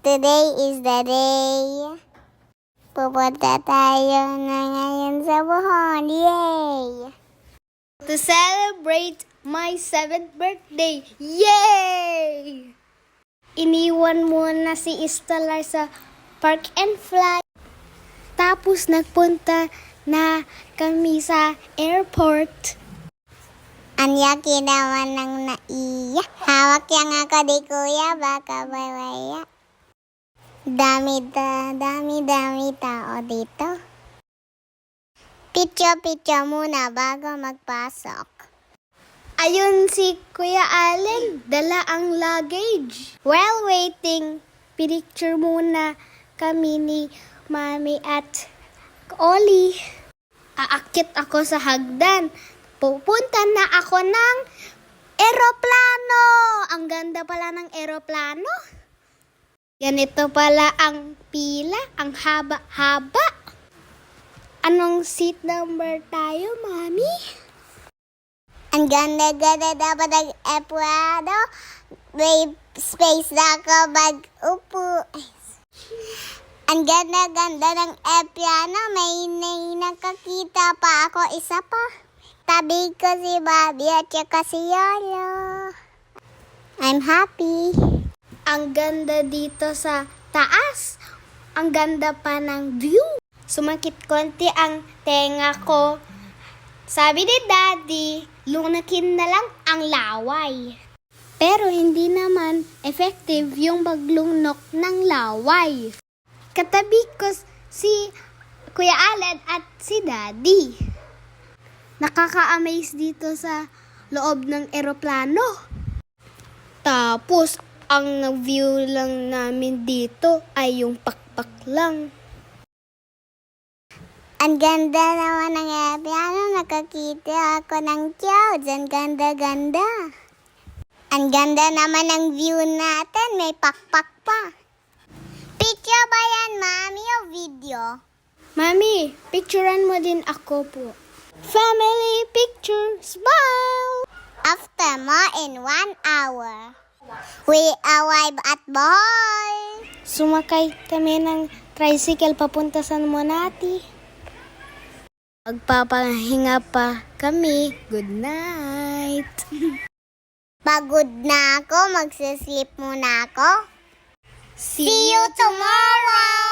Today is the day. Pupunta tayo na ngayon sa Bohol. Yay! To celebrate my 7th birthday. Yay! Iniwan muna si Stellar sa Park and Fly. Tapos nagpunta na kami sa airport. Anyaki naman ng naiya. Hawak yang ako di kuya, baka bawaya. Dami tao dito. Picture muna bago magpasok. Ayun si Kuya Allen, dala ang luggage. While waiting, picture muna kami ni Mami at Oli. Aakit ako sa hagdan. Pupunta na ako ng eroplano. Ang ganda pala ng eroplano. Ganito pala ang pila, ang haba-haba. Anong seat number tayo, Mami? Ang ganda dapat ang eplado. May space na ako mag-upo. Ang ganda ng eplano. May nakakita pa ako isa pa. Tabi ko si Bobby at saka si Yolo. I'm happy. Ang ganda dito sa taas. Ang ganda pa ng view. Sumakit konti ang tenga ko. Sabi ni Daddy, lunakin na lang ang laway. Pero hindi naman effective yung paglunok ng laway. Katabi ko si Kuya Allen at si Daddy. Nakaka-amaze dito sa loob ng eroplano. Tapos, ang view lang namin dito ay yung pakpak lang. Ang ganda naman ng eplano. Nakakita ako ng clouds. Ang ganda. Ang ganda naman ng view natin. May pakpak pa. Picture ba yan, Mami, o video? Mami, picturean mo din ako po. Family picture, smile! After more in 1 hour, we arrive at Bohol. Sumakay kami ng tricycle papunta sa Monati. Magpapahinga pa kami. Good night! Pagod na ako. Magsasleep muna ako. See See you tomorrow!